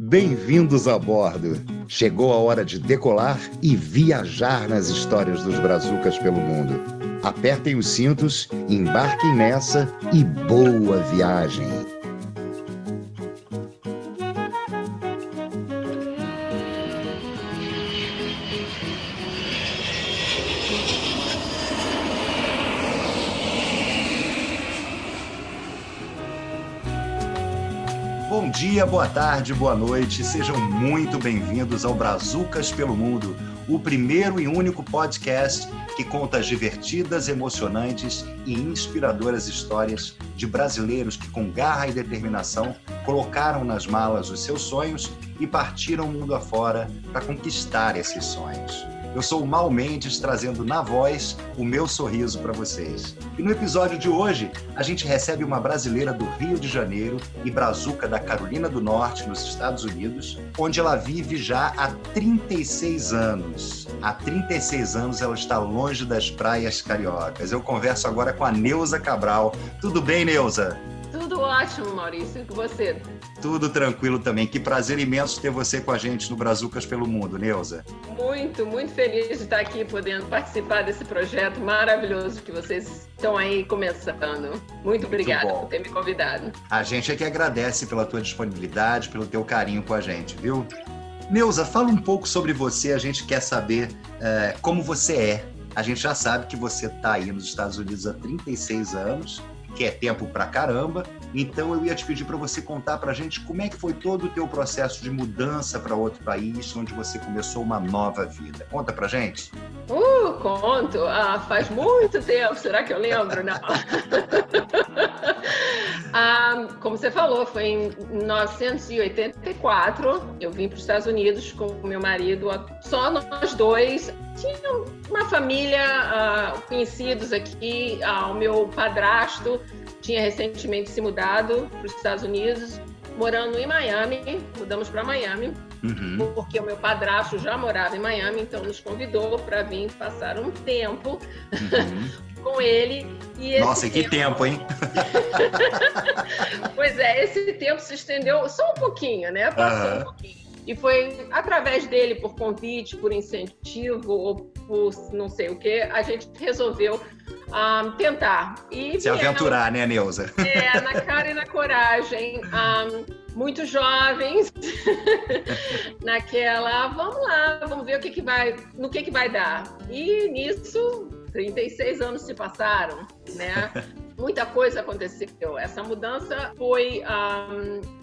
Bem-vindos a bordo! Chegou a hora de decolar e viajar nas histórias dos brazucas pelo mundo. Apertem os cintos, embarquem nessa e boa viagem! Bom dia, boa tarde, boa noite, sejam muito bem-vindos ao Brazucas pelo Mundo, o primeiro e único podcast que conta as divertidas, emocionantes e inspiradoras histórias de brasileiros que com garra e determinação colocaram nas malas os seus sonhos e partiram mundo afora para conquistar esses sonhos. Eu sou o Mal Mendes, trazendo na voz o meu sorriso para vocês. E no episódio de hoje, a gente recebe uma brasileira do Rio de Janeiro e brazuca da Carolina do Norte, nos Estados Unidos, onde ela vive já há 36 anos. Há 36 anos ela está longe das praias cariocas. Eu converso agora com a Neuza Cabral. Tudo bem, Neuza? Tudo ótimo, Maurício. E com você? Tudo tranquilo também. Que prazer imenso ter você com a gente no Brazucas pelo Mundo, Neuza. Muito feliz de estar aqui podendo participar desse projeto maravilhoso que vocês estão aí começando. Muito obrigada por ter me convidado. A gente é que agradece pela tua disponibilidade, pelo teu carinho com a gente, viu? Neuza, fala um pouco sobre você. A gente quer saber como você é. A gente já sabe que você está aí nos Estados Unidos há 36 anos, que é tempo pra caramba. Então eu ia te pedir para você contar pra gente como é que foi todo o teu processo de mudança para outro país, onde você começou uma nova vida. Conta pra gente. Conto. Faz muito tempo. Será que eu lembro? Não. Como você falou, foi em 1984. Eu vim para os Estados Unidos com o meu marido, só nós dois. Tinha uma família, conhecidos aqui. O meu padrasto tinha recentemente se mudado para os Estados Unidos, morando em Miami. Mudamos para Miami, porque o meu padrasto já morava em Miami, então nos convidou para vir passar um tempo com ele. E Nossa, que tempo, hein? Pois é, esse tempo se estendeu só um pouquinho, né? Passou um pouquinho. E foi através dele, por convite, por incentivo, ou por não sei o quê, a gente resolveu tentar. E se aventurar, né, Neuza? Na cara e na coragem. Muito jovens, naquela, vamos lá, vamos ver no que vai dar. E nisso, 36 anos se passaram, né? Muita coisa aconteceu. Essa mudança foi,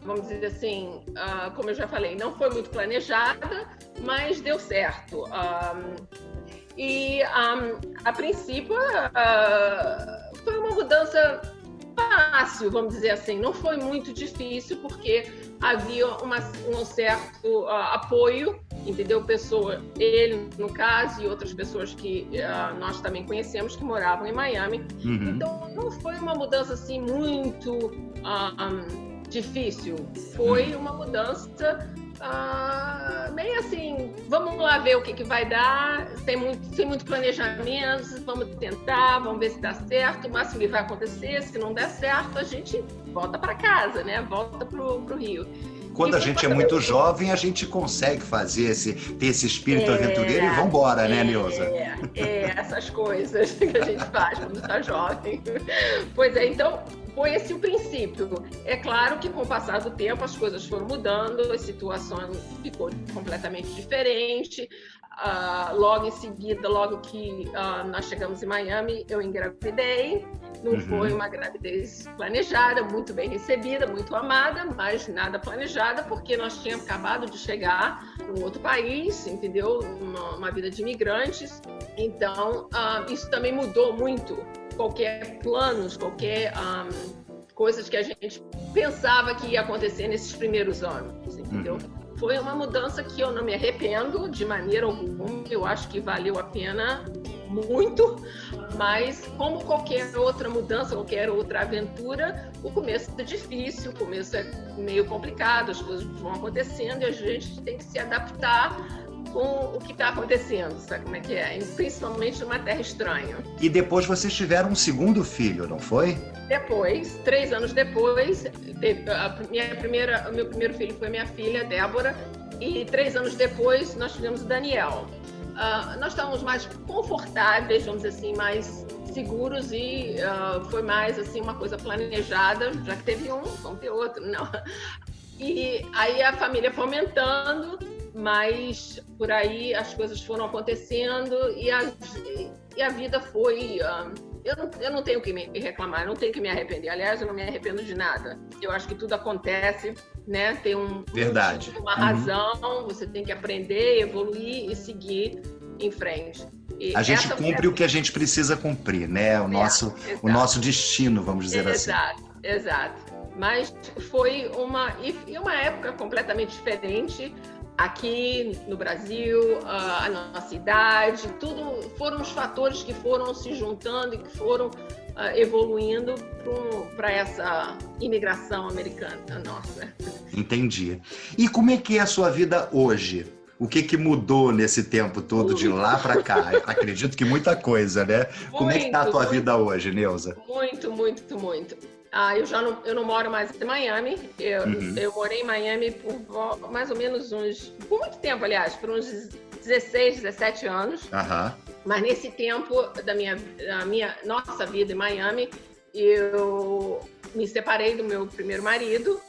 vamos dizer assim, como eu já falei, não foi muito planejada, mas deu certo. E, a princípio, foi uma mudança fácil, vamos dizer assim. Não foi muito difícil, porque havia um certo apoio, entendeu? Ele, no caso, e outras pessoas que nós também conhecemos, que moravam em Miami. Então, não foi uma mudança assim muito difícil. Foi uma mudança meio assim, vamos lá ver o que vai dar, sem muito planejamento, vamos tentar, vamos ver se dá certo, o máximo que vai acontecer, se não der certo, a gente volta para casa, né? Volta pro Rio. Quando a gente é muito jovem, a gente consegue ter esse espírito aventureiro e vambora, né, Neuza? Essas coisas que a gente faz quando está jovem. Pois é, então, foi esse o princípio. É claro que com o passar do tempo as coisas foram mudando, a situação ficou completamente diferente. Logo em seguida, logo que nós chegamos em Miami, eu engravidei. Não foi uma gravidez planejada, muito bem recebida, muito amada, mas nada planejada, porque nós tínhamos acabado de chegar num outro país, entendeu? Uma vida de imigrantes. Então, isso também mudou muito qualquer planos, qualquer coisas que a gente pensava que ia acontecer nesses primeiros anos, entendeu? Foi uma mudança que eu não me arrependo de maneira alguma. Eu acho que valeu a pena muito, mas como qualquer outra mudança, qualquer outra aventura, o começo é difícil, o começo é meio complicado, as coisas vão acontecendo e a gente tem que se adaptar com o que está acontecendo, sabe como é que é? Principalmente numa terra estranha. E depois vocês tiveram um segundo filho, não foi? Depois, 3 anos depois, o meu primeiro filho foi minha filha, Débora, e 3 anos depois nós tivemos o Daniel. Nós estávamos mais confortáveis, vamos dizer assim, mais seguros e foi mais assim uma coisa planejada, já que teve um, vamos ter outro, não. E aí a família foi aumentando, mas por aí as coisas foram acontecendo e a vida foi... Eu não tenho que me reclamar, não tenho que me arrepender. Aliás, eu não me arrependo de nada. Eu acho que tudo acontece, né? Tem Verdade. Uma razão, você tem que aprender, evoluir e seguir em frente. E a gente cumpre o que a gente precisa cumprir, né? O nosso destino, vamos dizer assim. Exato. Mas foi uma época completamente diferente. Aqui no Brasil, a nossa idade, tudo foram os fatores que foram se juntando e que foram evoluindo para essa imigração americana nossa. Entendi. E como é que é a sua vida hoje? O que mudou nesse tempo todo de lá para cá? Acredito que muita coisa, né? Como é que está a tua vida hoje, Neuza? Muito. Eu não moro mais em Miami. Eu morei em Miami por mais ou menos por muito tempo, aliás, por uns 16, 17 anos. Mas nesse tempo da nossa vida em Miami, eu me separei do meu primeiro marido.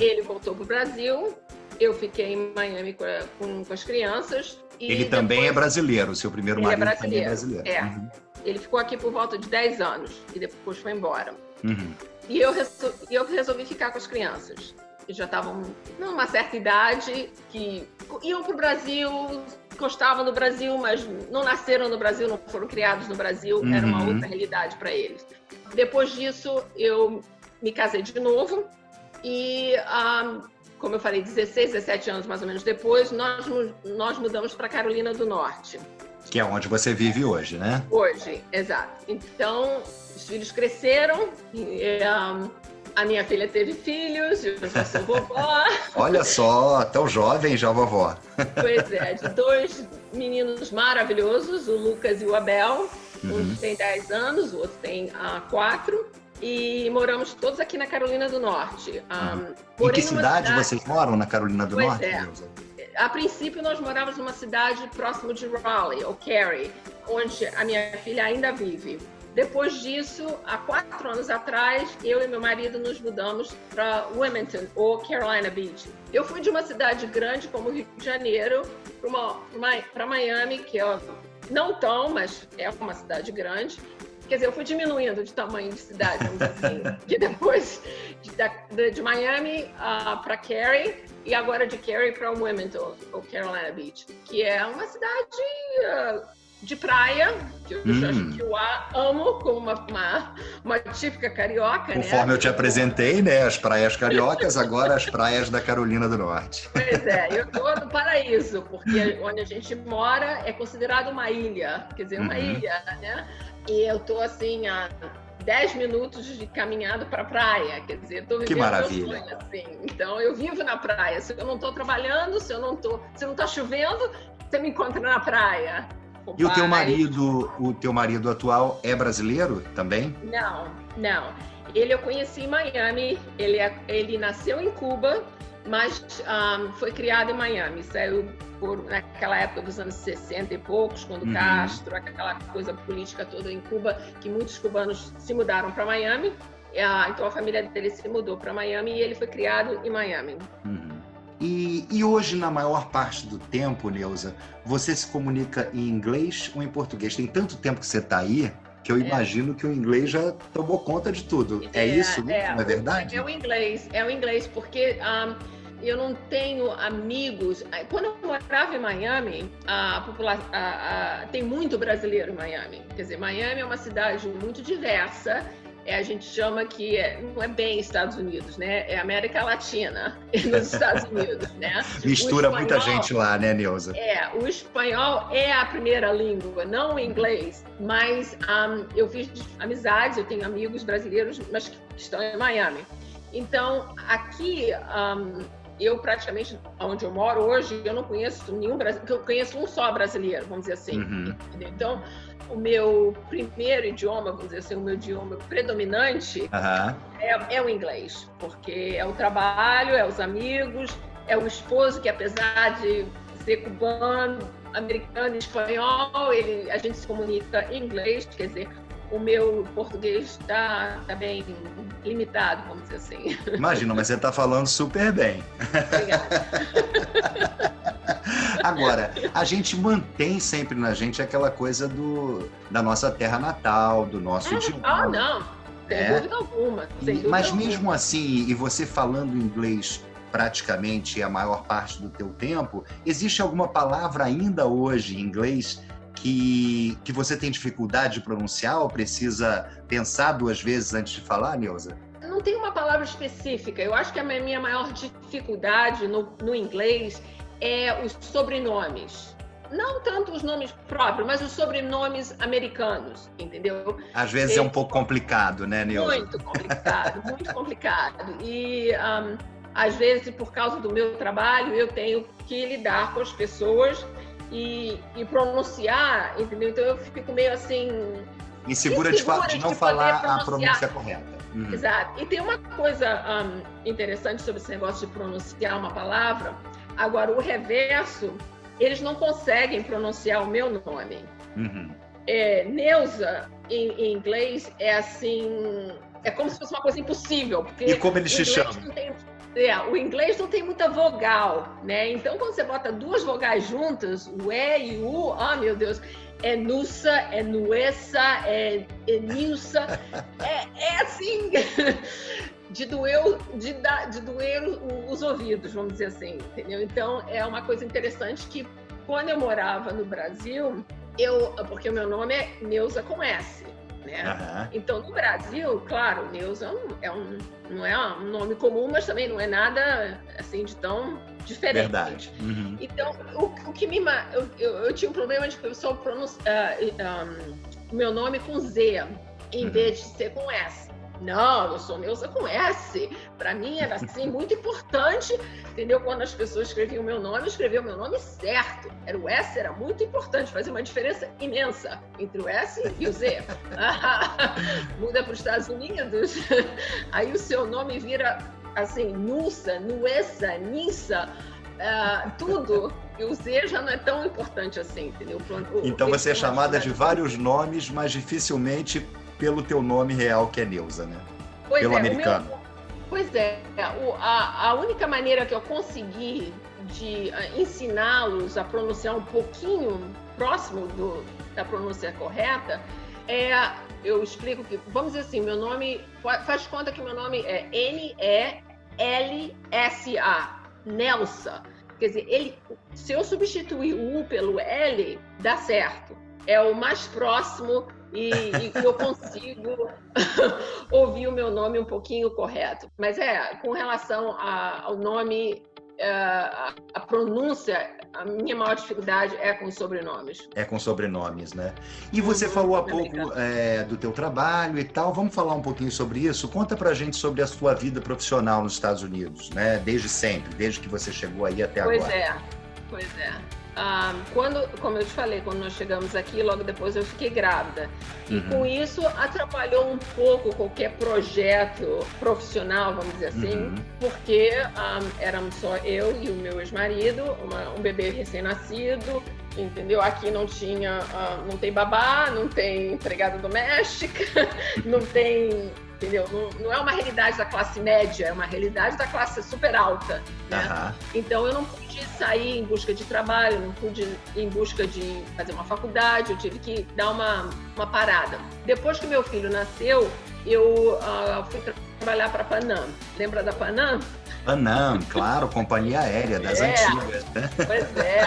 Ele voltou para o Brasil. Eu fiquei em Miami com as crianças. Ele também é brasileiro, seu primeiro marido também é brasileiro. Ele ficou aqui por volta de 10 anos e depois foi embora. E eu resolvi ficar com as crianças. Eles já estavam numa certa idade, que iam para o Brasil, gostavam do Brasil, mas não nasceram no Brasil, não foram criados no Brasil, era uma outra realidade para eles. Depois disso, eu me casei de novo e, como eu falei, 16, 17 anos mais ou menos depois, nós mudamos para Carolina do Norte. Que é onde você vive hoje, né? Hoje, exato. Então, os filhos cresceram, a minha filha teve filhos, eu já sou vovó. Olha só, tão jovem já, vovó. Pois é, de 2 meninos maravilhosos, o Lucas e o Abel. Um tem 10 anos, o outro tem 4. E moramos todos aqui na Carolina do Norte. Em que cidade vocês moram na Carolina do Norte? A princípio, nós morávamos numa cidade próximo de Raleigh, ou Cary, onde a minha filha ainda vive. Depois disso, há 4 anos atrás, eu e meu marido nos mudamos para Wilmington, ou Carolina Beach. Eu fui de uma cidade grande como Rio de Janeiro para Miami, que é não tão, mas é uma cidade grande. Quer dizer, eu fui diminuindo de tamanho de cidade, vamos dizer assim. Que depois de Miami para Cary, e agora de Cary para Wilmington, ou Carolina Beach, que é uma cidade de praia, que eu amo como uma típica carioca, Conforme eu te apresentei, né? As praias cariocas, agora as praias da Carolina do Norte. Pois é, eu estou no paraíso, porque onde a gente mora é considerado uma ilha, quer dizer, uma ilha, né? E eu estou assim a 10 minutos de caminhada para a praia, quer dizer, estou vivendo meu sonho, assim. Então eu vivo na praia. Se eu não estou trabalhando, se não está chovendo, você me encontra na praia. E o teu marido atual é brasileiro também? Não. Ele eu conheci em Miami. Ele nasceu em Cuba, mas foi criado em Miami. Saiu naquela época dos anos 60 e poucos, quando Castro, aquela coisa política toda em Cuba, que muitos cubanos se mudaram para Miami. Então a família dele se mudou para Miami e ele foi criado em Miami. E hoje, na maior parte do tempo, Neuza, você se comunica em inglês ou em português? Tem tanto tempo que você está aí que eu imagino que o inglês já tomou conta de tudo. É isso, não é verdade? É o inglês, porque eu não tenho amigos. Quando eu morava em Miami, tem muito brasileiro em Miami. Quer dizer, Miami é uma cidade muito diversa. A gente chama que não é bem Estados Unidos, né? É América Latina nos Estados Unidos, né? Mistura muita gente lá, né, Neuza? O espanhol é a primeira língua, não o inglês. Mas eu fiz amizades, eu tenho amigos brasileiros, mas que estão em Miami. Então, aqui, eu praticamente, onde eu moro hoje, eu não conheço nenhum brasileiro, eu conheço um só brasileiro, vamos dizer assim. Então, o meu primeiro idioma, vamos dizer assim, o meu idioma predominante é o inglês, porque é o trabalho, é os amigos, é o esposo que, apesar de ser cubano, americano e espanhol, a gente se comunica em inglês, quer dizer, o meu português está bem limitado, vamos dizer assim. Imagina, mas você está falando super bem. Obrigada. Agora, a gente mantém sempre na gente aquela coisa da nossa terra natal, do nosso idioma. Não, sem dúvida alguma. Mas mesmo assim, e você falando inglês praticamente a maior parte do teu tempo, existe alguma palavra ainda hoje em inglês que você tem dificuldade de pronunciar ou precisa pensar 2 vezes antes de falar, Neuza? Não tem uma palavra específica. Eu acho que a minha maior dificuldade no inglês é os sobrenomes. Não tanto os nomes próprios, mas os sobrenomes americanos, entendeu? Às vezes é um pouco complicado, né, Neuza? Muito complicado, muito complicado. E às vezes, por causa do meu trabalho, eu tenho que lidar com as pessoas e pronunciar, entendeu? Então eu fico meio assim... Insegura de não falar a pronúncia correta. Exato. E tem uma coisa interessante sobre esse negócio de pronunciar uma palavra. Agora, o reverso, eles não conseguem pronunciar o meu nome. Neuza, em inglês, é assim... É como se fosse uma coisa impossível. Porque e como eles te chamam? O inglês não tem muita vogal, né? Então, quando você bota 2 vogais juntas, o E e o U, meu Deus, é nussa, é nuessa, é nilsa, é assim, de doer os ouvidos, vamos dizer assim, entendeu? Então, é uma coisa interessante que, quando eu morava no Brasil, porque o meu nome é Neuza com S, né? Então, no Brasil, claro, Neuza não é um nome comum, mas também não é nada assim de tão diferente. Verdade. Então, o que eu tinha um problema de que o pessoal pronunciar o meu nome com Z, em vez de ser com S. Não, eu sou Neuza com S. Para mim era assim muito importante, entendeu? Quando as pessoas escreviam o meu nome, escreviam o meu nome certo. O S era muito importante, fazia uma diferença imensa entre o S e o Z. Muda para os Estados Unidos, aí o seu nome vira assim, Nussa, Nuessa, Nissa, tudo. E o Z já não é tão importante assim, entendeu? Então você é chamada de vários nomes, mas dificilmente pelo teu nome real, que é Neuza, né? Pelo americano. Pois é. A única maneira que eu consegui de ensiná-los a pronunciar um pouquinho próximo da pronúncia correta eu explico que, vamos dizer assim, meu nome, faz conta que meu nome é N-E-L-S-A, Nelsa. Quer dizer, se eu substituir o U pelo L, dá certo. É o mais próximo e eu consigo ouvir o meu nome um pouquinho correto. Mas com relação ao nome, a pronúncia, a minha maior dificuldade é com sobrenomes. É com sobrenomes, né? E você falou há pouco do teu trabalho e tal. Vamos falar um pouquinho sobre isso? Conta pra gente sobre a sua vida profissional nos Estados Unidos, né? Desde sempre, desde que você chegou aí até agora. Pois é. Como eu te falei, quando nós chegamos aqui, logo depois eu fiquei grávida. E com isso atrapalhou um pouco qualquer projeto profissional, vamos dizer assim, porque éramos só eu e o meu ex-marido, um bebê recém-nascido, entendeu? Aqui não tem babá, não tem empregada doméstica, não tem... Entendeu? Não é uma realidade da classe média, é uma realidade da classe super alta, né? Então eu não pude sair em busca de trabalho, não pude ir em busca de fazer uma faculdade, eu tive que dar uma parada. Depois que meu filho nasceu, eu fui trabalhar para a Panam. Lembra da Panam? Panam, claro, companhia aérea das antigas, né? Pois é.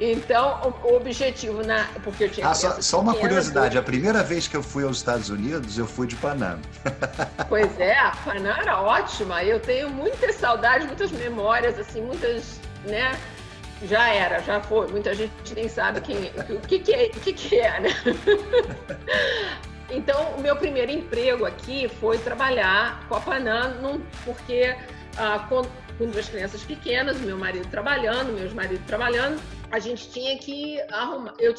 Então, o objetivo, porque eu tinha só uma curiosidade, a primeira vez que eu fui aos Estados Unidos, eu fui de Panam. Pois é, a Panam era ótima, eu tenho muitas saudades, muitas memórias, assim, muitas, né? Já foi, muita gente nem sabe o que é, né? Então, o meu primeiro emprego aqui foi trabalhar com a Panam, porque com 2 crianças pequenas, meus maridos trabalhando, a gente tinha que arrumar, eu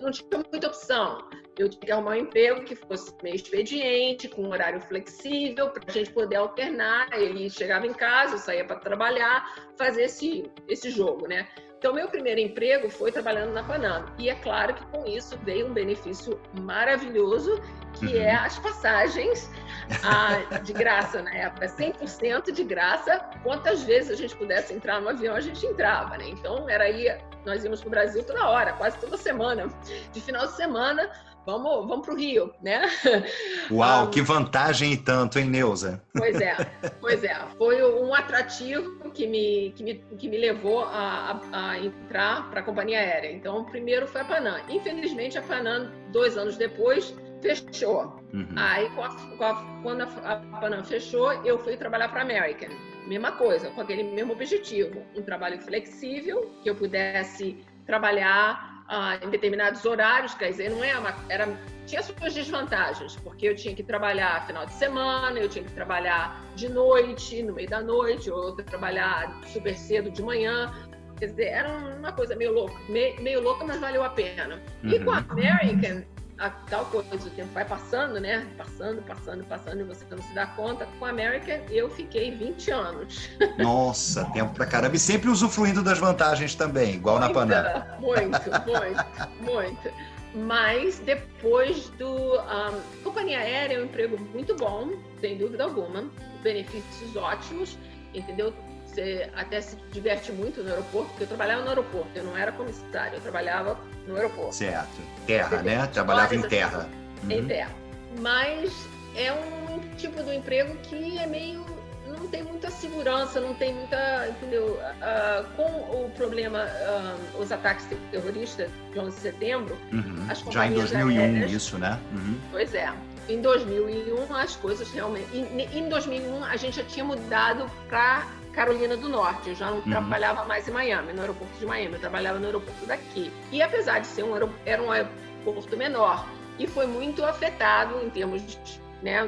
não tinha muita opção. Eu tinha que arrumar um emprego que fosse meio expediente, com um horário flexível, para a gente poder alternar. Ele chegava em casa, eu saía para trabalhar, fazer esse jogo, né? Então, meu primeiro emprego foi trabalhando na Panam. E é claro que com isso veio um benefício maravilhoso, que é as passagens de graça na época, 100% de graça. Quantas vezes a gente pudesse entrar no avião, a gente entrava, né? Então, nós íamos para o Brasil toda hora, quase toda semana. De final de semana, vamos para o Rio, né? Uau, que vantagem e tanto, hein, Neuza? Pois é. Foi um atrativo que me levou a entrar para a companhia aérea. Então, primeiro foi a Panam. Infelizmente, a Panam, 2 anos depois, fechou. Aí, quando a Panam fechou, eu fui trabalhar para a American. Mesma coisa, com aquele mesmo objetivo. Um trabalho flexível, que eu pudesse trabalhar em determinados horários, quer dizer, tinha suas desvantagens, porque eu tinha que trabalhar final de semana, eu tinha que trabalhar de noite, no meio da noite, ou eu trabalhar super cedo de manhã. Quer dizer, era uma coisa meio louca, mas valeu a pena. E com a American, a tal coisa, o tempo vai passando, né? Passando, e você não se dá conta. Com a American, eu fiquei 20 anos. Nossa, tempo pra caramba. E sempre usufruindo das vantagens também, igual na Panam. Muito. Mas depois companhia aérea é um emprego muito bom, sem dúvida alguma. Benefícios ótimos, entendeu? Você até se diverte muito no aeroporto, porque eu trabalhava no aeroporto, eu não era comissária, eu trabalhava no aeroporto. Certo. Terra, né? Trabalhava em terra. Em terra. Mas é um tipo de emprego que é meio... não tem muita segurança, não tem muita... Entendeu? Com o problema, os ataques terroristas de 11 de setembro, as companhias já em 2001, aéreas, isso, né? Pois é. Em 2001, as coisas realmente... Em 2001, a gente já tinha mudado para Carolina do Norte. Eu já não trabalhava mais em Miami, no aeroporto de Miami. Eu trabalhava no aeroporto daqui. E apesar de ser era um aeroporto menor, e foi muito afetado em termos de... Né,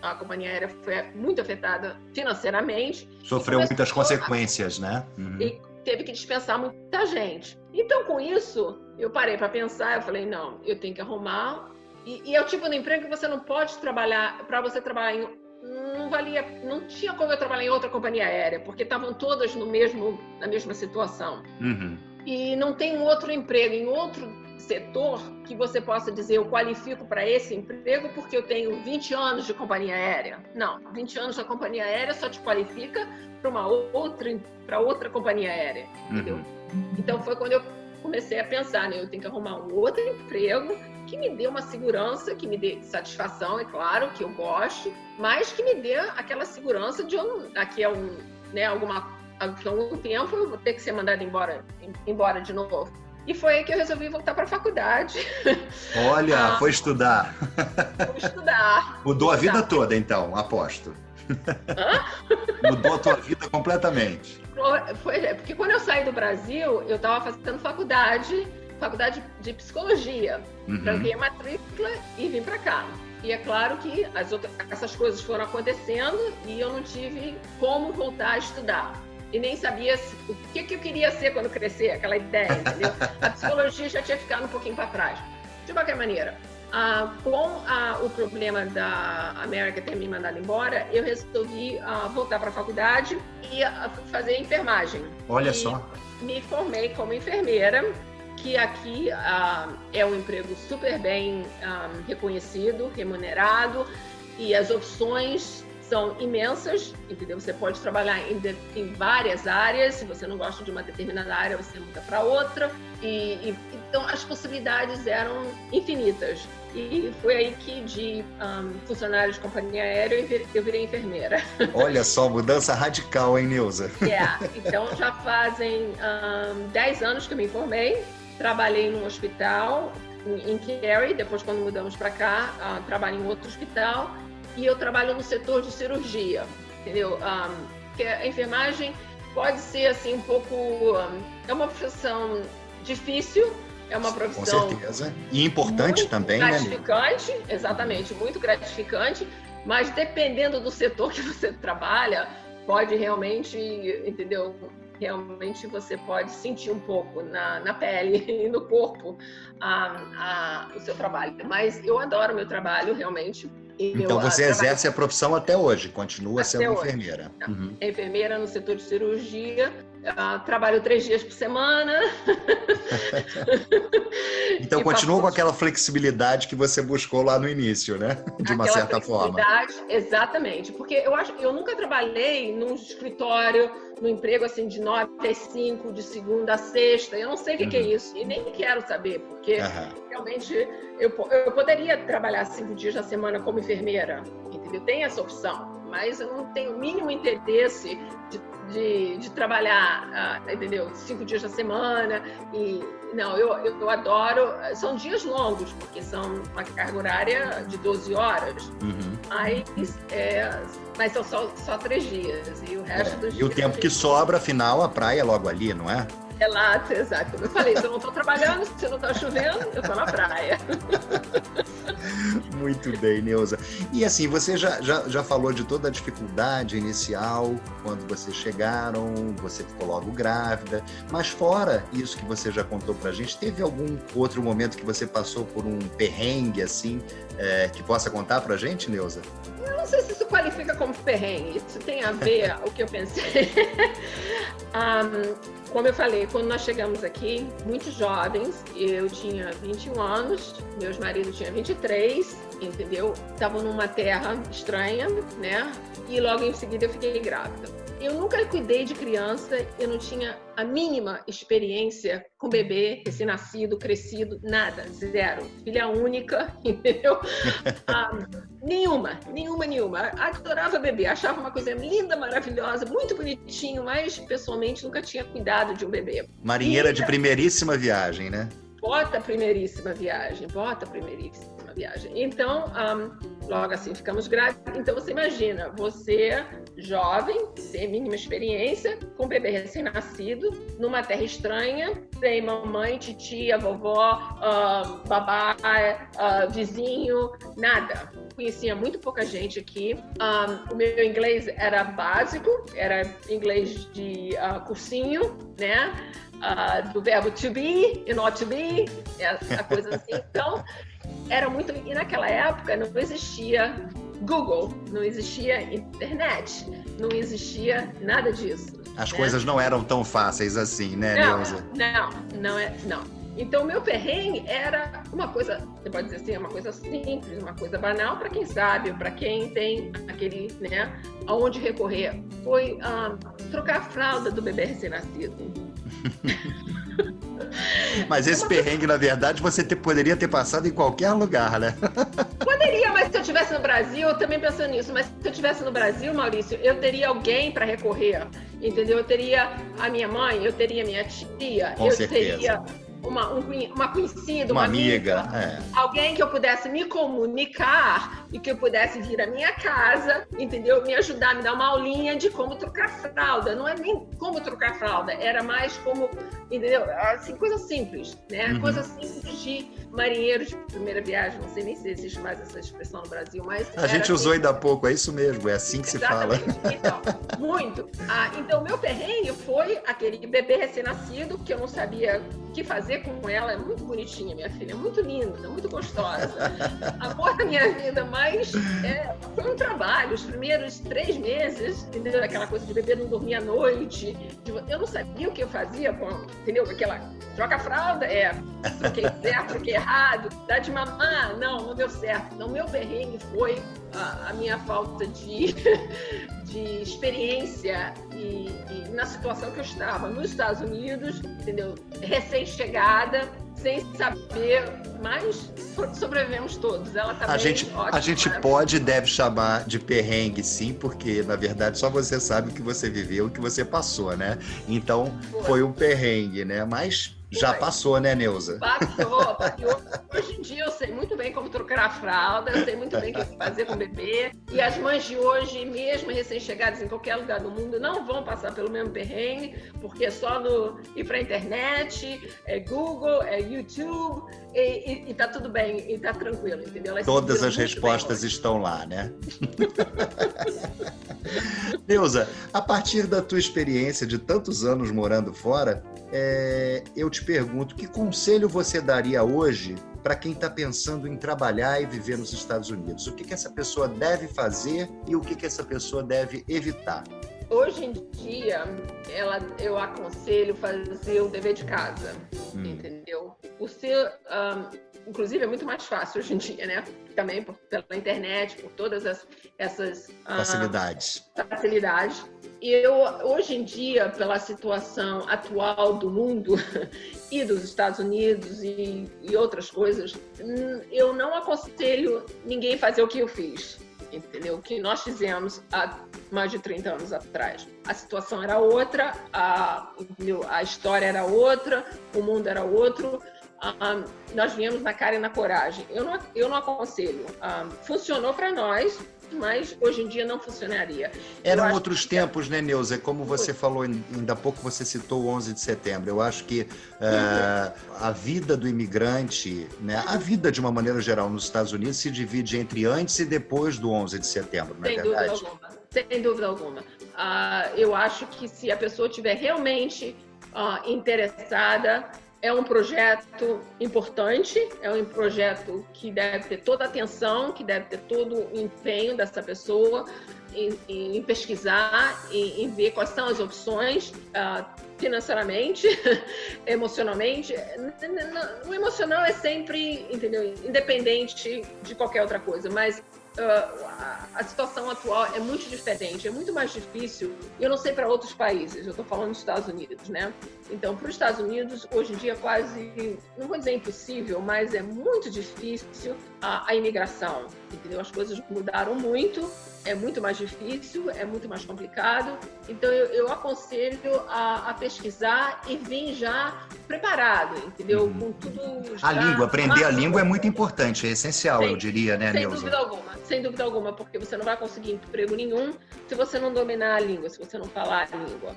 a companhia aérea foi muito afetada financeiramente. Sofreu muitas consequências, né? E teve que dispensar muita gente. Então, com isso, eu parei para pensar, eu falei, não, eu tenho que arrumar. E é o tipo de emprego que você não pode trabalhar, para você trabalhar em... Não tinha como eu trabalhar em outra companhia aérea, porque estavam todas na mesma situação. E não tem um outro emprego em outro setor que você possa dizer, eu qualifico para esse emprego porque eu tenho 20 anos de companhia aérea. Não, 20 anos da companhia aérea só te qualifica para outra companhia aérea, entendeu? Então foi quando eu comecei a pensar, né? Eu tenho que arrumar um outro emprego que me dê uma segurança, que me dê satisfação, é claro, que eu goste, mas que me dê aquela segurança de daqui a algum tempo eu vou ter que ser mandada embora de novo. E foi aí que eu resolvi voltar para a faculdade. Olha, foi estudar. Fui estudar. Mudou a vida toda, então, aposto. Mudou a tua vida completamente. Porque quando eu saí do Brasil, eu estava fazendo faculdade de psicologia. Tranquei a matrícula e vim para cá. E é claro que essas coisas foram acontecendo e eu não tive como voltar a estudar. E nem sabia o que eu queria ser quando crescer, aquela ideia, entendeu? A psicologia já tinha ficado um pouquinho para trás. De qualquer maneira, com o problema da América ter me mandado embora, eu resolvi voltar para a faculdade e fazer enfermagem. Olha só. Me formei como enfermeira, que aqui é um emprego super bem reconhecido, remunerado, e as opções são imensas, entendeu? Você pode trabalhar em várias áreas. Se você não gosta de uma determinada área, você muda para outra. Então, as possibilidades eram infinitas. E foi aí que, de funcionário de companhia aérea, eu virei enfermeira. Olha só, mudança radical, hein, Neuza? Então, já fazem 10 anos que eu me formei. Trabalhei num hospital, em Cary. Depois, quando mudamos para cá, trabalhei em outro hospital. E eu trabalho no setor de cirurgia, entendeu? Que a enfermagem pode ser, assim, um pouco... é uma profissão difícil, é uma profissão... Com certeza. E importante também, né? Gratificante, exatamente, muito gratificante, Mas dependendo do setor que você trabalha, pode realmente, entendeu? Realmente você pode sentir um pouco na pele e no corpo o seu trabalho. Mas eu adoro meu trabalho, realmente. Então você exerce a profissão até hoje, continua sendo hoje. enfermeira. Uhum. Enfermeira no setor de cirurgia, trabalho 3 dias por semana. Então continua com aquela flexibilidade que você buscou lá no início, né? De uma certa forma. Exatamente, porque eu nunca trabalhei num escritório, num emprego assim de 9 às 5, de segunda a sexta. Eu não sei o que é isso e nem quero saber, porque realmente eu poderia trabalhar 5 dias na semana como enfermeira, entendeu? Tem essa opção, mas eu não tenho o mínimo interesse de trabalhar, entendeu? 5 dias na semana. E não, eu adoro. São dias longos, porque são uma carga horária de 12 horas. Uhum. Mas são só 3 dias. E o resto dos dias. E o tempo que sobra, afinal, a praia é logo ali, não é? Exato. Como eu falei, se eu não estou trabalhando, se não está chovendo, eu estou na praia. Muito bem, Neuza. E assim, você já falou de toda a dificuldade inicial, quando vocês chegaram, você ficou logo grávida, mas fora isso que você já contou pra gente, teve algum outro momento que você passou por um perrengue, assim, que possa contar pra gente, Neuza? Eu não sei se isso qualifica como perrengue, isso tem a ver o que eu pensei. Como eu falei, quando nós chegamos aqui, muito jovens, eu tinha 21 anos, meus maridos tinham 23, entendeu? Estavam numa terra estranha, né? E logo em seguida eu fiquei grávida. Eu nunca cuidei de criança, eu não tinha a mínima experiência com bebê, recém-nascido, crescido, nada, zero. Filha única, entendeu? Nenhuma. Adorava bebê, achava uma coisa linda, maravilhosa, muito bonitinho, mas pessoalmente nunca tinha cuidado de um bebê. Marinheira de primeiríssima viagem, né? Bota a primeiríssima viagem. Então, logo assim, ficamos grávidos. Então, você imagina, você, jovem, sem mínima experiência, com um bebê recém-nascido, numa terra estranha, sem mamãe, titia, vovó, babá, vizinho, nada. Conhecia muito pouca gente aqui. O meu inglês era básico, era inglês de cursinho, né? Do verbo to be e not to be, essa coisa assim. Então, era muito... E naquela época não existia Google, não existia internet, não existia nada disso. As coisas não eram tão fáceis assim, né, Neuza? Não. Então, o meu perrengue era uma coisa, você pode dizer assim, uma coisa simples, uma coisa banal para quem sabe, para quem tem aquele, né, aonde recorrer. Foi trocar a fralda do bebê recém-nascido. Mas esse perrengue, na verdade, você poderia ter passado em qualquer lugar, né? Poderia, mas se eu estivesse no Brasil, eu também pensando nisso, mas se eu estivesse no Brasil, Maurício, eu teria alguém para recorrer, entendeu? Eu teria a minha mãe, eu teria a minha tia, Com certeza. Teria uma conhecida, uma amiga, alguém que eu pudesse me comunicar e que eu pudesse vir à minha casa, entendeu? Me ajudar, me dar uma aulinha de como trocar fralda. Não é nem como trocar fralda, era mais como, entendeu? Assim, coisa simples, né? Uhum. Coisa simples de marinheiro de primeira viagem. Não sei nem se existe mais essa expressão no Brasil, mas a gente usou ainda há pouco, é isso mesmo, é assim que Exatamente. se fala. Então, muito. Então, meu perrengue foi aquele bebê recém-nascido que eu não sabia o que fazer com ela. É muito bonitinha, minha filha, muito linda, muito gostosa. Amor da minha vida, mas foi um trabalho. Os primeiros 3 meses, entendeu? Aquela coisa de bebê não dormir à noite. Eu não sabia o que eu fazia, entendeu? Aquela troca a fralda, troquei certo, troquei errado, dá de mamar, não deu certo. Então, meu perrengue foi a minha falta de experiência e na situação que eu estava nos Estados Unidos, entendeu? Recém-chegada, sem saber, mas sobrevivemos todos. Ela tá a gente pode e deve chamar de perrengue, sim, porque na verdade só você sabe o que você viveu, o que você passou, né? Então foi um perrengue, né? Mas Já passou, né, Neuza? Passou. Hoje em dia eu sei muito bem como trocar a fralda, eu sei muito bem o que fazer com o bebê. E as mães de hoje, mesmo recém-chegadas em qualquer lugar do mundo, não vão passar pelo mesmo perrengue, porque é só ir para a internet, é Google, é YouTube, e tá tudo bem, e tá tranquilo, entendeu? Elas todas as respostas estão lá, né? Neuza, a partir da tua experiência de tantos anos morando fora, eu te pergunto, que conselho você daria hoje para quem está pensando em trabalhar e viver nos Estados Unidos? O que essa pessoa deve fazer e o que essa pessoa deve evitar? Hoje em dia, eu aconselho fazer o dever de casa, entendeu? Inclusive, é muito mais fácil hoje em dia, né? Também pela internet, por todas essas facilidades. E hoje em dia, pela situação atual do mundo e dos Estados Unidos e outras coisas, eu não aconselho ninguém fazer o que eu fiz, entendeu? O que nós fizemos há mais de 30 anos atrás. A situação era outra, a história era outra, o mundo era outro. Nós viemos na cara e na coragem. Eu não aconselho. Funcionou para nós, mas hoje em dia não funcionaria. Eram outros tempos, né, Neuza? Como você falou, ainda há pouco você citou o 11 de setembro. Eu acho que a vida do imigrante, né, a vida de uma maneira geral nos Estados Unidos se divide entre antes e depois do 11 de setembro, não é verdade? Sem dúvida alguma. Eu acho que se a pessoa estiver realmente interessada, é um projeto importante, é um projeto que deve ter toda a atenção, que deve ter todo o empenho dessa pessoa em pesquisar, em ver quais são as opções financeiramente, emocionalmente. O emocional é sempre, entendeu, independente de qualquer outra coisa, mas a situação atual é muito diferente, é muito mais difícil. Eu não sei para outros países, eu estou falando dos Estados Unidos, né? Então, para os Estados Unidos, hoje em dia é quase, não vou dizer impossível, mas é muito difícil a imigração, entendeu? As coisas mudaram muito, é muito mais difícil, é muito mais complicado. Então, eu aconselho a pesquisar e vir já preparado, entendeu? Com tudo a língua, aprender a língua é muito importante, é essencial, eu diria, né, Neuza? Sem dúvida alguma, porque você não vai conseguir emprego nenhum se você não dominar a língua, se você não falar a língua.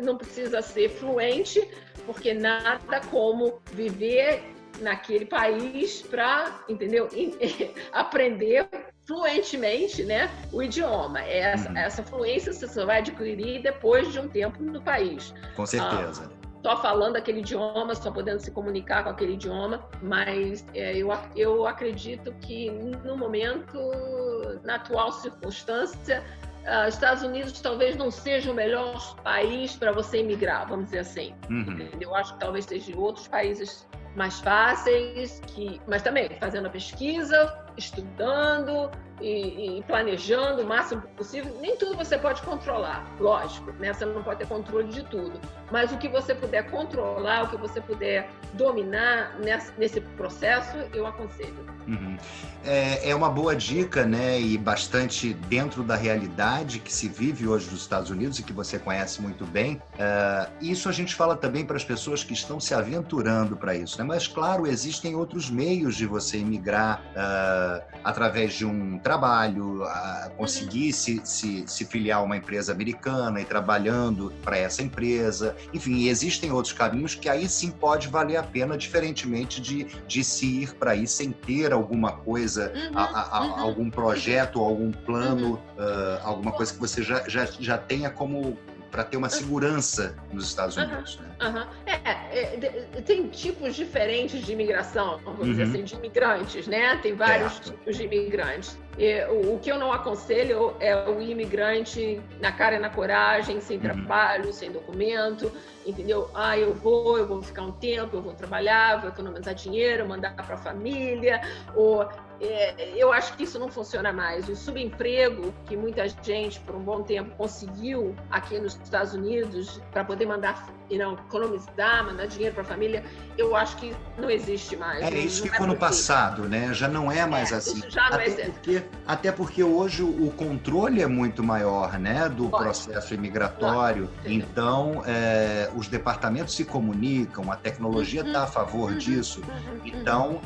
Não precisa ser fluente, porque nada como viver naquele país para, entendeu? Aprender fluentemente, né, o idioma. Essa fluência você só vai adquirir depois de um tempo no país. Com certeza. Só falando aquele idioma, só podendo se comunicar com aquele idioma, mas eu acredito que no momento, na atual circunstância, Estados Unidos talvez não seja o melhor país para você emigrar, vamos dizer assim. Eu acho que talvez seja outros países mais fáceis, mas também fazendo a pesquisa, estudando e planejando o máximo possível. Nem tudo você pode controlar, lógico, né? Você não pode ter controle de tudo, mas o que você puder controlar, o que você puder dominar nesse processo, eu aconselho. É uma boa dica, né? E bastante dentro da realidade que se vive hoje nos Estados Unidos e que você conhece muito bem. Isso a gente fala também para as pessoas que estão se aventurando para isso, né? Mas, claro, existem outros meios de você imigrar através de um trabalho, conseguir se filiar a uma empresa americana e trabalhando para essa empresa. Enfim, existem outros caminhos que aí sim pode valer a pena, diferentemente de se ir para aí sem ter alguma coisa, algum projeto, algum plano, alguma coisa que você já tenha como para ter uma segurança nos Estados Unidos, né? Tem tipos diferentes de imigração, vamos dizer assim, de imigrantes, né? Tem vários tipos de imigrantes. O que eu não aconselho é o imigrante na cara e na coragem, sem trabalho, sem documento, entendeu? Eu vou ficar um tempo, eu vou trabalhar, vou economizar dinheiro, mandar para a família, ou eu acho que isso não funciona mais. O subemprego que muita gente, por um bom tempo, conseguiu aqui nos Estados Unidos para poder economizar, mandar dinheiro para a família, eu acho que não existe mais. Isso ficou no passado, né? Já não é mais assim. Isso já não até porque hoje o controle é muito maior, né, do processo imigratório. Então, os departamentos se comunicam, a tecnologia está a favor disso. Então,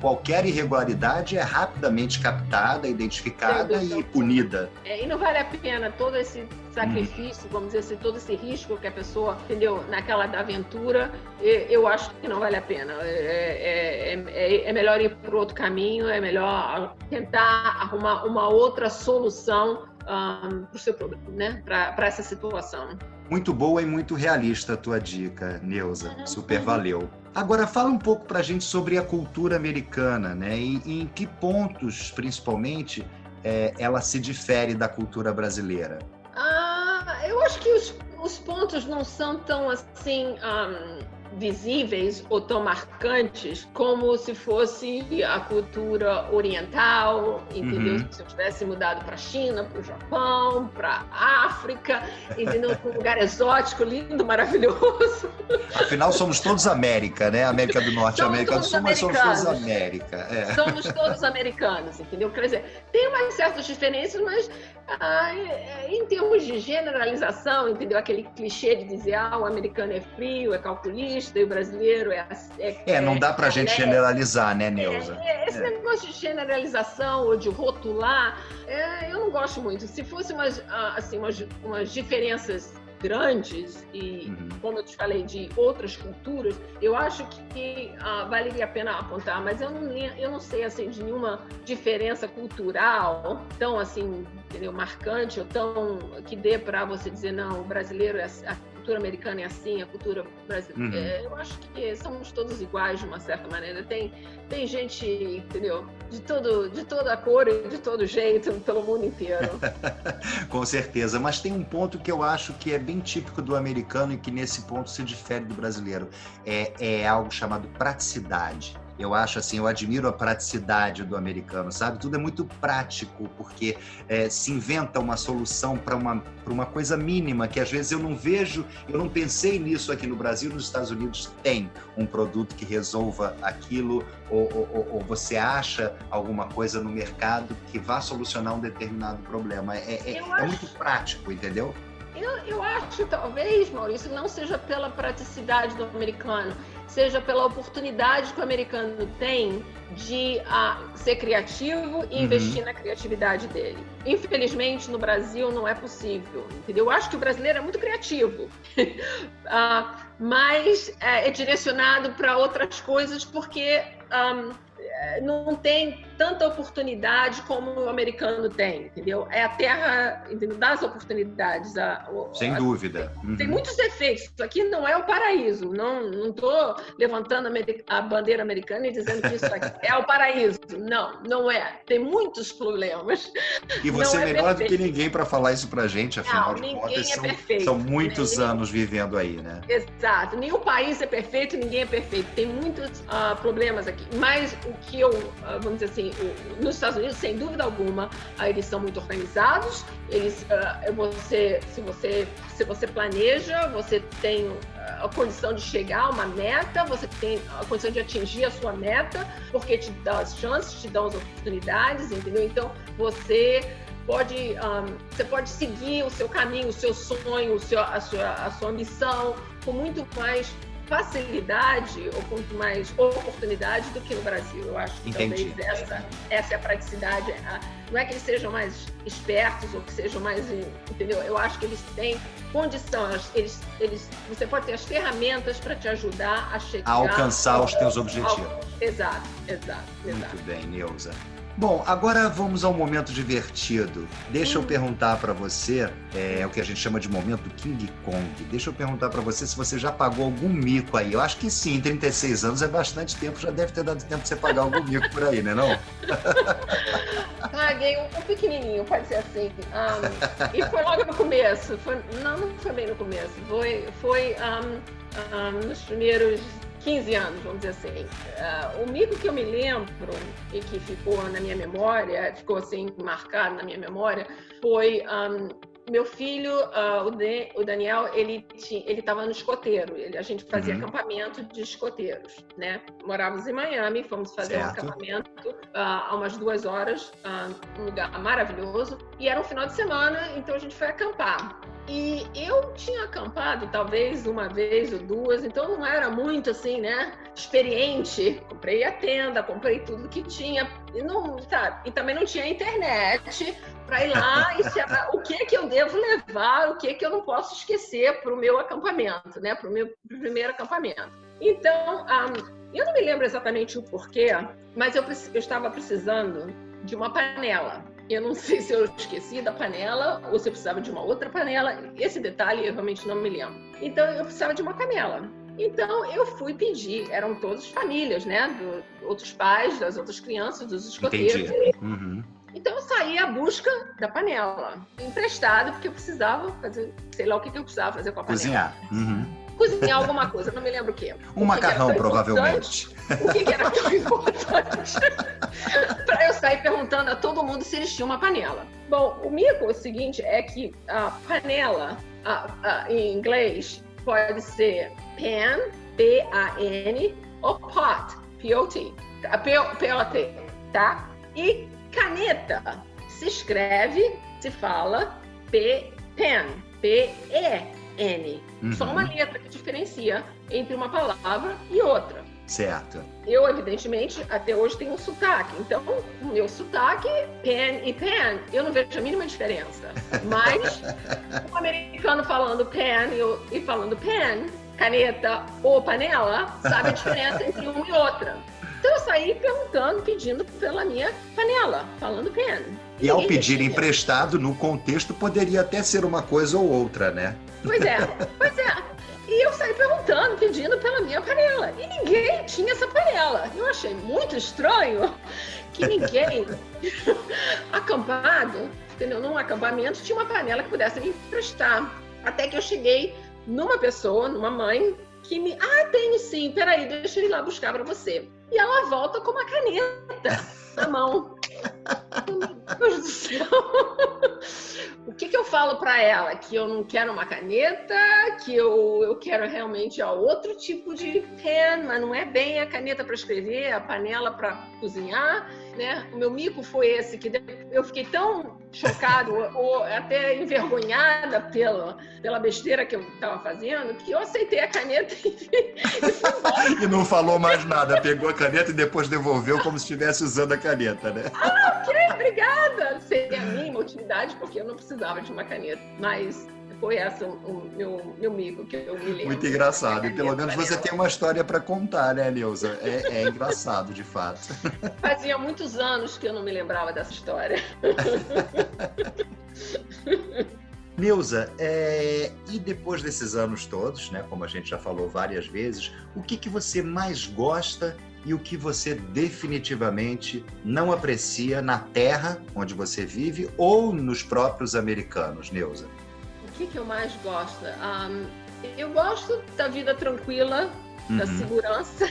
qualquer irregularidade é rapidamente captada, identificada e punida. E não vale a pena todo esse sacrifício, vamos dizer assim, todo esse risco que a pessoa, entendeu, naquela da aventura, eu acho que não vale a pena. É melhor ir para outro caminho, é melhor tentar arrumar uma outra solução para o seu problema, né? Para essa situação. Muito boa e muito realista a tua dica, Neuza. Super valeu. Agora, fala um pouco para a gente sobre a cultura americana, né? E em que pontos, principalmente, ela se difere da cultura brasileira? Eu acho que os pontos não são tão assim visíveis ou tão marcantes como se fosse a cultura oriental, entendeu? Se eu tivesse mudado para a China, para o Japão, para a África, entendeu? Um lugar exótico, lindo, maravilhoso. Afinal, somos todos América, né? América do Norte, América do Sul, mas somos todos América. Somos todos americanos, entendeu? Quer dizer, tem umas certas diferenças, mas em termos de generalização, entendeu? Aquele clichê de dizer, o americano é frio, é calculista, e o brasileiro não dá pra gente generalizar, né, Neuza? Esse negócio de generalização ou de rotular, eu não gosto muito. Se fosse umas diferenças grandes e, como eu te falei, de outras culturas, eu acho que valeria a pena apontar, mas eu não sei assim, de nenhuma diferença cultural tão assim, entendeu, marcante ou tão que dê para você dizer, não, o brasileiro a cultura americana é assim, a cultura brasileira. Eu acho que somos todos iguais de uma certa maneira. Tem gente, entendeu, de toda a cor e de todo jeito pelo mundo inteiro. Com certeza, mas tem um ponto que eu acho que é bem típico do americano e que nesse ponto se difere do brasileiro. É algo chamado praticidade. Eu acho assim, eu admiro a praticidade do americano, sabe? Tudo é muito prático, porque se inventa uma solução para uma coisa mínima, que às vezes eu não vejo, eu não pensei nisso aqui no Brasil. Nos Estados Unidos tem um produto que resolva aquilo, ou você acha alguma coisa no mercado que vá solucionar um determinado problema. É muito prático, entendeu? Eu acho, talvez, Maurício, não seja pela praticidade do americano, seja pela oportunidade que o americano tem de ser criativo e investir na criatividade dele. Infelizmente, no Brasil não é possível, entendeu? Eu acho que o brasileiro é muito criativo, mas é direcionado para outras coisas porque não tem tanta oportunidade como o americano tem, entendeu? É a terra, entendeu, das oportunidades. Sem dúvida. Tem muitos defeitos. Isso aqui não é o paraíso. Não estou levantando a bandeira americana e dizendo que isso aqui é o paraíso. Não é. Tem muitos problemas. E você é melhor do que ninguém para falar isso para a gente, afinal de contas, são muitos anos vivendo aí, né? Exato. Nenhum país é perfeito, ninguém é perfeito. Tem muitos problemas aqui. Mas o que eu, vamos dizer assim, nos Estados Unidos, sem dúvida alguma, eles são muito organizados. Eles, se você planeja, você tem a condição de chegar a uma meta, você tem a condição de atingir a sua meta, porque te dá as chances, te dá as oportunidades, entendeu? Então, você pode seguir o seu caminho, o seu sonho, a sua ambição com muito mais facilidade ou com mais oportunidade do que no Brasil. Eu acho que talvez essa é a praticidade. Não é que eles sejam mais espertos ou que sejam mais, entendeu? Eu acho que eles têm condição, você pode ter as ferramentas para te ajudar a chegar... A alcançar os teus objetivos. Exato. Muito bem, Neuza. Bom, agora vamos ao momento divertido. Deixa eu perguntar para você, o que a gente chama de momento King Kong. Deixa eu perguntar para você se você já pagou algum mico aí. Eu acho que sim, 36 anos é bastante tempo, já deve ter dado tempo de você pagar algum mico por aí, né, não? Paguei um pequenininho, pode ser assim. E foi logo no começo. Não foi bem no começo. Foi nos primeiros 15 anos, vamos dizer assim. O mico que eu me lembro e que ficou na minha memória, ficou assim marcado na minha memória, foi meu filho, o Daniel, ele estava no escoteiro. A gente fazia acampamento de escoteiros, né? Morávamos em Miami, fomos fazer um acampamento há umas 2 horas, um lugar maravilhoso. E era um final de semana, então a gente foi acampar. E eu tinha acampado talvez uma vez ou duas, então não era muito assim, né, experiente. Comprei a tenda, comprei tudo que tinha e não, sabe? E também não tinha internet para ir lá e saber o que eu devo levar, o que eu não posso esquecer para o meu acampamento, né, para o meu primeiro acampamento. Então, eu não me lembro exatamente o porquê, mas eu estava precisando de uma panela. Eu não sei se eu esqueci da panela ou se eu precisava de uma outra panela. Esse detalhe eu realmente não me lembro. Então, eu precisava de uma panela. Então, eu fui pedir. Eram todas famílias, né? Outros pais, das outras crianças, dos escoteiros. Entendi. Então, eu saí à busca da panela. Emprestado, porque eu precisava fazer... Sei lá o que eu precisava fazer com a panela. Cozinhar. Cozinhar alguma coisa, não me lembro o quê. Um macarrão, provavelmente. O que era tão importante para eu sair perguntando a todo mundo se eles tinham uma panela. Bom, o mico é o seguinte, é que a panela, em inglês, pode ser pan, P-A-N, ou pot, P-O-T, P-O-T, tá? E caneta se escreve, se fala pen, P-E-N. Só uma letra que diferencia entre uma palavra e outra. Certo. Eu, evidentemente, até hoje tenho um sotaque. Então, o meu sotaque, pen e pan, eu não vejo a mínima diferença. Mas, um americano falando pen e falando pen, caneta ou panela, sabe a diferença entre uma e outra. Então, eu saí perguntando, pedindo pela minha panela, falando pen. E ao pedir emprestado, no contexto, poderia até ser uma coisa ou outra, né? Pois é. E eu saí perguntando, pedindo pela minha panela. E ninguém tinha essa panela. Eu achei muito estranho que ninguém, acampado, entendeu? Num acampamento, tinha uma panela que pudesse me emprestar. Até que eu cheguei numa pessoa, numa mãe, que me... tenho sim, peraí, deixa eu ir lá buscar para você. E ela volta com uma caneta na mão. Meu Deus do céu. O que eu falo para ela? Que eu não quero uma caneta, que eu quero realmente outro tipo de pen, mas não é bem a caneta para escrever, é a panela para cozinhar, né? O meu mico foi esse, que eu fiquei tão chocado ou até envergonhada pela besteira que eu estava fazendo, que eu aceitei a caneta e fui embora. E não falou mais nada, pegou a caneta e depois devolveu como se estivesse usando a caneta, né? Ok, obrigada! Seria a mínima utilidade, porque eu não precisava de uma caneta, mas foi essa o meu mico que eu me lembro. Muito engraçado, e pelo menos você tem uma história para contar, né, Neuza? É engraçado, de fato. Fazia muitos anos que eu não me lembrava dessa história. Neuza, e depois desses anos todos, né, como a gente já falou várias vezes, o que você mais gosta e o que você definitivamente não aprecia na terra onde você vive ou nos próprios americanos, Neuza? O que eu mais gosto? Eu gosto da vida tranquila, da segurança,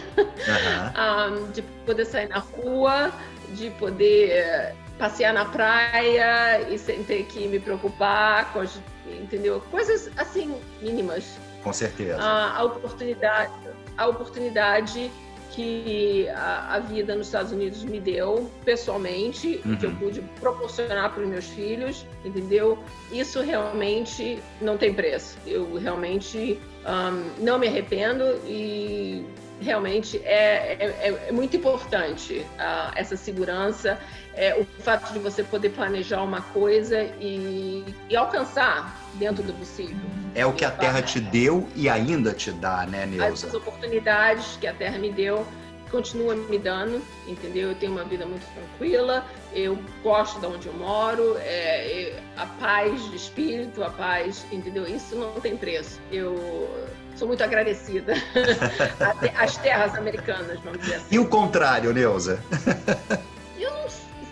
de poder sair na rua, de poder passear na praia e sem ter que me preocupar com entendeu? Coisas assim mínimas. Com certeza. A oportunidade que a vida nos Estados Unidos me deu pessoalmente, que eu pude proporcionar para os meus filhos, entendeu? Isso realmente não tem preço. Eu realmente não me arrependo e realmente é muito importante essa segurança, o fato de você poder planejar uma coisa e alcançar dentro do possível. É o que a Terra te deu e ainda te dá, né, Neuza? As oportunidades que a Terra me deu, continua me dando, entendeu? Eu tenho uma vida muito tranquila, eu gosto de onde eu moro, a paz de espírito, a paz, entendeu? Isso não tem preço. Eu sou muito agradecida às terras americanas, vamos dizer assim. E o contrário, Neuza?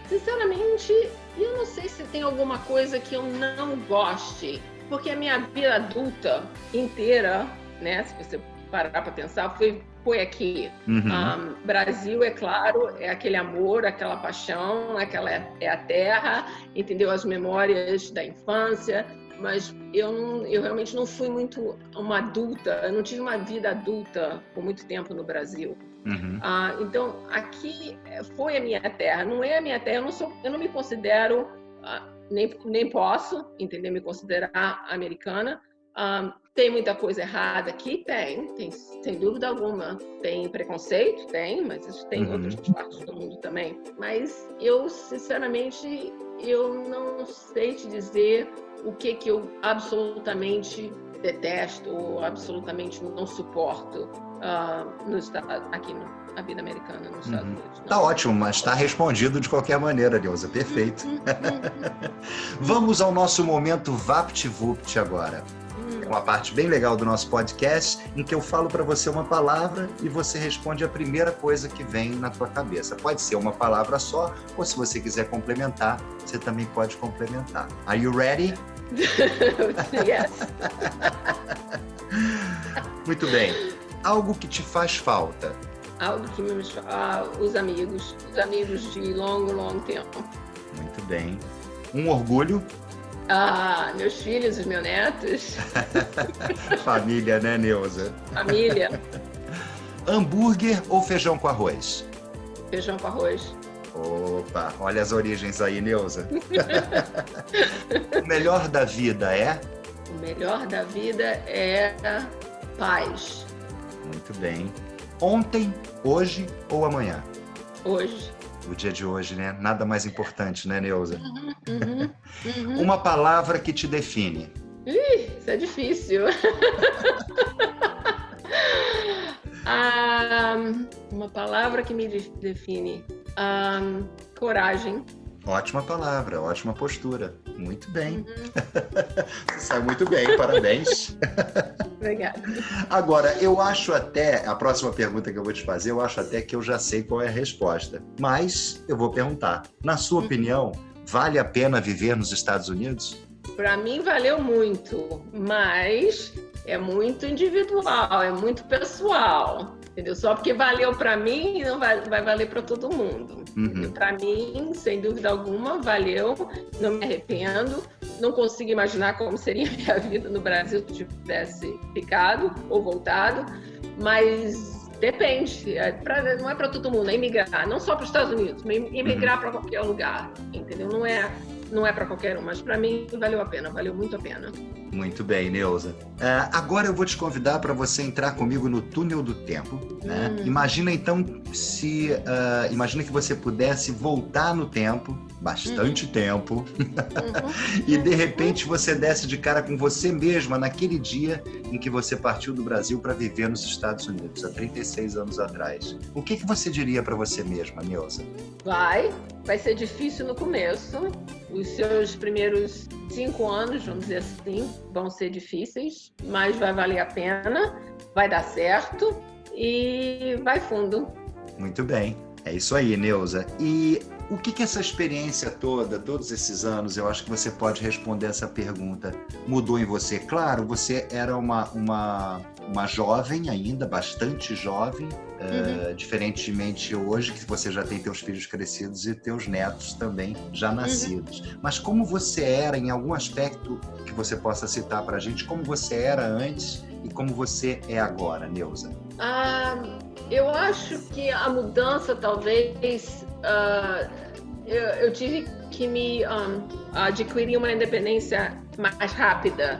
Sinceramente, eu não sei se tem alguma coisa que eu não goste, porque a minha vida adulta inteira, né, se você parar para pensar, foi foi aqui. Brasil, é claro, é aquele amor, aquela paixão, é a terra, entendeu? As memórias da infância, mas eu realmente não fui muito uma adulta, eu não tive uma vida adulta por muito tempo no Brasil. Então, aqui foi a minha terra, não é a minha terra, eu não me considero, nem posso, entender, me considerar americana. Tem muita coisa errada aqui? Tem, sem dúvida alguma. Tem preconceito? Tem, mas tem em outras partes do mundo também. Mas eu, sinceramente, eu não sei te dizer o que eu absolutamente detesto ou absolutamente não suporto aqui na vida americana, nos Estados Unidos. Tá ótimo, mas está respondido de qualquer maneira, Neuza. Perfeito. Vamos ao nosso momento VaptVupt agora. É uma parte bem legal do nosso podcast, em que eu falo para você uma palavra e você responde a primeira coisa que vem na tua cabeça. Pode ser uma palavra só, ou se você quiser complementar, você também pode complementar. Are you ready? Yes. Muito bem. Algo que te faz falta? Algo que me faz... Os amigos de longo tempo. Muito bem. Um orgulho? Meus filhos, os meus netos. Família, né, Neuza? Família. Hambúrguer ou feijão com arroz? Feijão com arroz. Opa, olha as origens aí, Neuza. O melhor da vida é? O melhor da vida é paz. Muito bem. Ontem, hoje ou amanhã? Hoje. O dia de hoje, né? Nada mais importante, né, Neuza? Uma palavra que te define. Isso é difícil. Uma palavra que me define. Coragem. Ótima palavra, ótima postura. Muito bem. Você sai muito bem, parabéns. Obrigada. Agora, eu acho até, a próxima pergunta que eu vou te fazer, eu acho até que eu já sei qual é a resposta. Mas eu vou perguntar, na sua opinião, vale a pena viver nos Estados Unidos? Para mim valeu muito, mas é muito individual, é muito pessoal. Entendeu? Só porque valeu para mim, não vai valer para todo mundo. Para mim, sem dúvida alguma, valeu. Não me arrependo. Não consigo imaginar como seria a minha vida no Brasil se eu tivesse ficado ou voltado. Mas depende. Não é para todo mundo, é imigrar. Não só para os Estados Unidos, mas imigrar para qualquer lugar. Entendeu? Não é para qualquer um, mas para mim valeu a pena, valeu muito a pena. Muito bem, Neuza. Agora eu vou te convidar para você entrar comigo no túnel do tempo. Né? Imagina então imagina que você pudesse voltar no tempo, bastante tempo, e de repente você desse de cara com você mesma naquele dia em que você partiu do Brasil para viver nos Estados Unidos, há 36 anos atrás. O que você diria para você mesma, Neuza? Vai ser difícil no começo. Os seus primeiros 5 anos, vamos dizer assim, vão ser difíceis, mas vai valer a pena, vai dar certo e vai fundo. Muito bem. É isso aí, Neuza. E o que essa experiência toda, todos esses anos, eu acho que você pode responder essa pergunta, mudou em você? Claro, você era uma jovem ainda, bastante jovem, diferentemente hoje, que você já tem teus filhos crescidos e teus netos também já nascidos. Mas como você era, em algum aspecto que você possa citar para a gente, como você era antes e como você é agora, Neuza? Eu acho que a mudança, talvez, eu tive que adquirir uma independência mais rápida,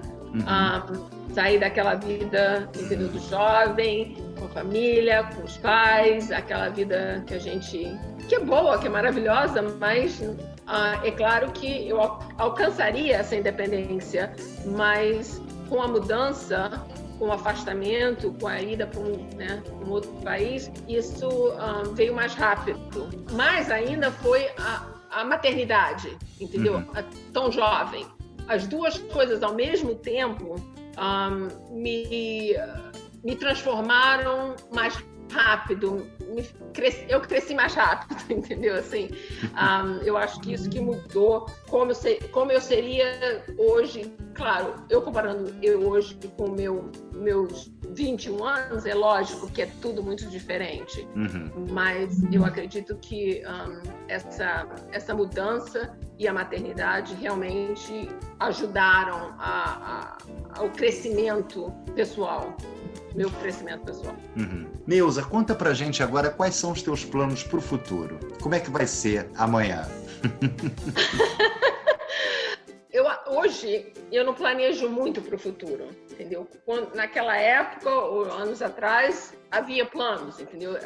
sair daquela vida, entendeu, do jovem, com a família, com os pais, aquela vida que é boa, que é maravilhosa, mas é claro que eu alcançaria essa independência, mas com a mudança, com o afastamento, com a ida para um outro país, isso veio mais rápido. Mas ainda foi a maternidade, entendeu? Tão jovem. As duas coisas ao mesmo tempo me transformaram mais rápido. Eu cresci mais rápido, entendeu? Assim, eu acho que isso que mudou como eu seria hoje. Claro, eu comparando hoje com meus 21 anos, é lógico que é tudo muito diferente. Mas eu acredito que essa mudança e a maternidade realmente ajudaram ao crescimento pessoal. Meu crescimento pessoal. Neuza, conta pra gente agora quais são os teus planos pro futuro. Como é que vai ser amanhã? Hoje, eu não planejo muito para o futuro, entendeu? Naquela época, ou anos atrás, havia planos, entendeu?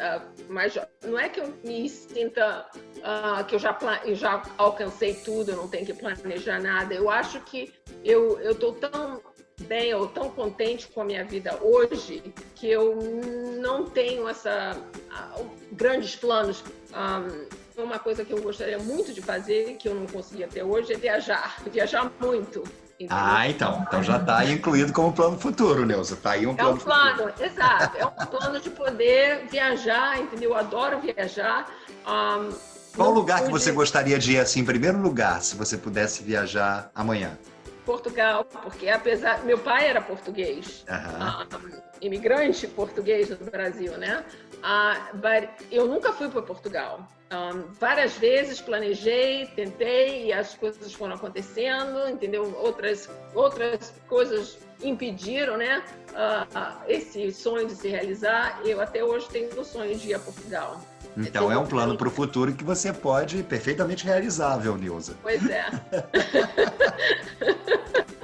Mas não é que eu me sinta que eu já alcancei tudo, eu não tenho que planejar nada. Eu acho que eu estou tão bem ou tão contente com a minha vida hoje que eu não tenho grandes planos. Uma coisa que eu gostaria muito de fazer, que eu não consegui até hoje, é viajar muito. Entendeu? Então já está incluído como plano futuro, Neuza. Tá aí um plano futuro. Exato. É um plano de poder viajar, entendeu? Eu adoro viajar. Qual lugar que você gostaria de ir, assim, em primeiro lugar, se você pudesse viajar amanhã? Portugal, porque meu pai era português, imigrante português no Brasil, né? Eu nunca fui para Portugal. Várias vezes planejei, tentei e as coisas foram acontecendo, entendeu? Outras coisas impediram, né? Esse sonho de se realizar. Eu até hoje tenho o sonho de ir a Portugal. Então é um plano para o futuro que você pode perfeitamente realizável, Neuza. Pois é.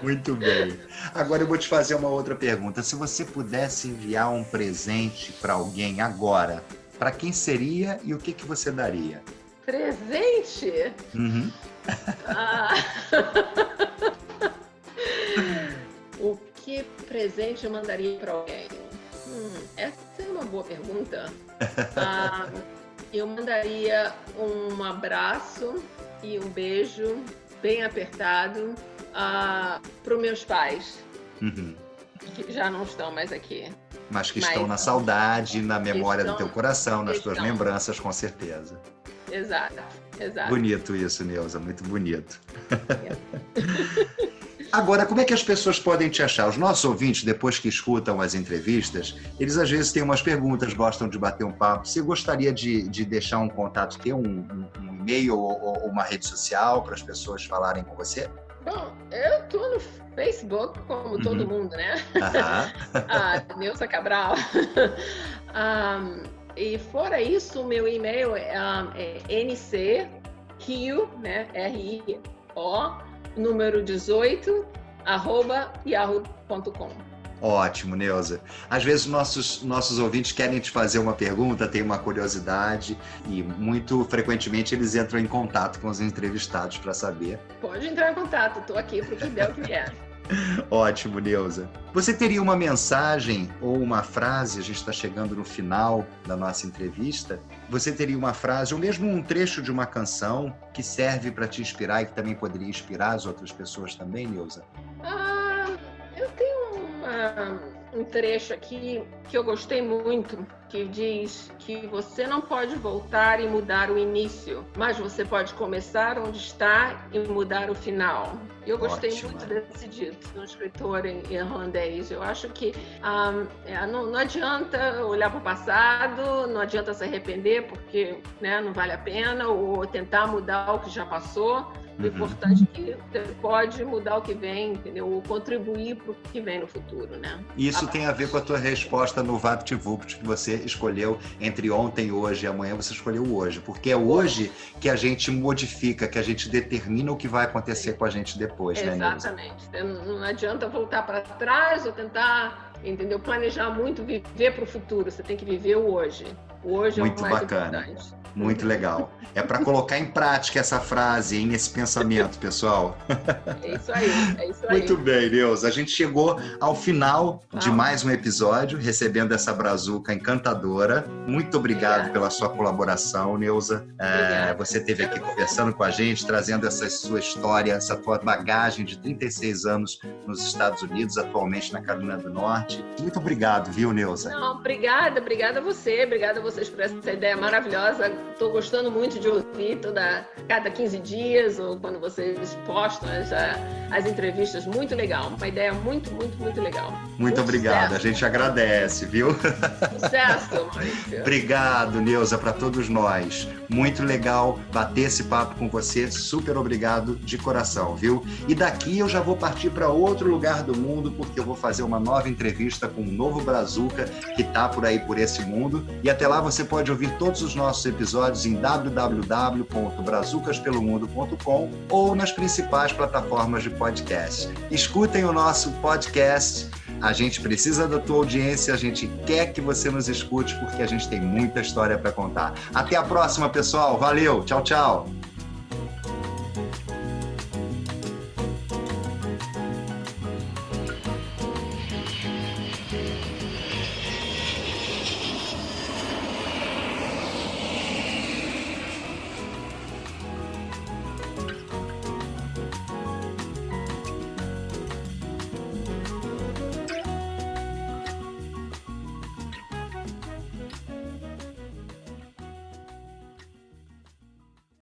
Muito bem. Agora eu vou te fazer uma outra pergunta. Se você pudesse enviar um presente para alguém agora, para quem seria e o que você daria? Presente? O que presente eu mandaria para alguém? Essa é uma boa pergunta. Eu mandaria um abraço e um beijo bem apertado para os meus pais, que já não estão mais aqui. Mas que estão na saudade, na memória do teu coração, nas tuas lembranças, com certeza. Exato. Bonito isso, Neuza, muito bonito. Agora, como é que as pessoas podem te achar? Os nossos ouvintes, depois que escutam as entrevistas, eles às vezes têm umas perguntas, gostam de bater um papo. Você gostaria de deixar um contato, ter um e-mail ou uma rede social para as pessoas falarem com você? Bom, eu estou no Facebook, como todo mundo, né? Neuza Cabral. E fora isso, o meu e-mail é ncrio, né? RIO, número 18, @yahoo.com. Ótimo, Neuza. Às vezes nossos ouvintes querem te fazer uma pergunta, têm uma curiosidade e muito frequentemente eles entram em contato com os entrevistados para saber. Pode entrar em contato, estou aqui para o que der o que vier. Ótimo, Neuza. Você teria uma mensagem ou uma frase, a gente está chegando no final da nossa entrevista, você teria uma frase ou mesmo um trecho de uma canção que serve para te inspirar e que também poderia inspirar as outras pessoas também, Neuza? Eu tenho um trecho aqui que eu gostei muito, que diz que você não pode voltar e mudar o início, mas você pode começar onde está e mudar o final. Eu gostei muito desse dito, de um escritor irlandês. Eu acho que não adianta olhar para o passado, não adianta se arrepender, porque não vale a pena, ou tentar mudar o que já passou. O importante é que você pode mudar o que vem, entendeu? Ou contribuir para o que vem no futuro, né? Isso tem a ver com a tua resposta no VaptVupt, que você escolheu entre ontem, hoje e amanhã, você escolheu hoje. Porque é hoje que a gente modifica, que a gente determina o que vai acontecer com a gente depois, né, Neuza? Exatamente. Não adianta voltar para trás ou tentar, entendeu? Planejar muito, viver para o futuro. Você tem que viver o hoje. O hoje muito é o mais bacana. importante. Muito legal. É para colocar em prática essa frase, hein, esse pensamento, pessoal. É isso aí. Muito bem, Neuza. A gente chegou ao final de mais um episódio, recebendo essa brazuca encantadora. Muito obrigado pela sua colaboração, Neuza. Você esteve aqui conversando com a gente, trazendo essa sua história, essa tua bagagem de 36 anos nos Estados Unidos, atualmente na Carolina do Norte. Muito obrigado, viu, Neuza? Não, obrigada a você, obrigada a vocês por essa ideia maravilhosa. Estou gostando muito de ouvir cada 15 dias ou quando vocês postam as entrevistas, muito legal. Uma ideia muito legal. Muito obrigado, sucesso. A gente agradece, viu? Sucesso, Maurício. Obrigado, Neuza, para todos nós. Muito legal bater esse papo com você. Super obrigado de coração, viu? E daqui eu já vou partir para outro lugar do mundo, porque eu vou fazer uma nova entrevista com um novo Brazuca que está por aí, por esse mundo. E até lá você pode ouvir todos os nossos episódios em www.brazucaspelomundo.com ou nas principais plataformas de podcast. Escutem o nosso podcast. A gente precisa da tua audiência, a gente quer que você nos escute, porque a gente tem muita história para contar. Até a próxima, pessoal. Valeu. Tchau, tchau.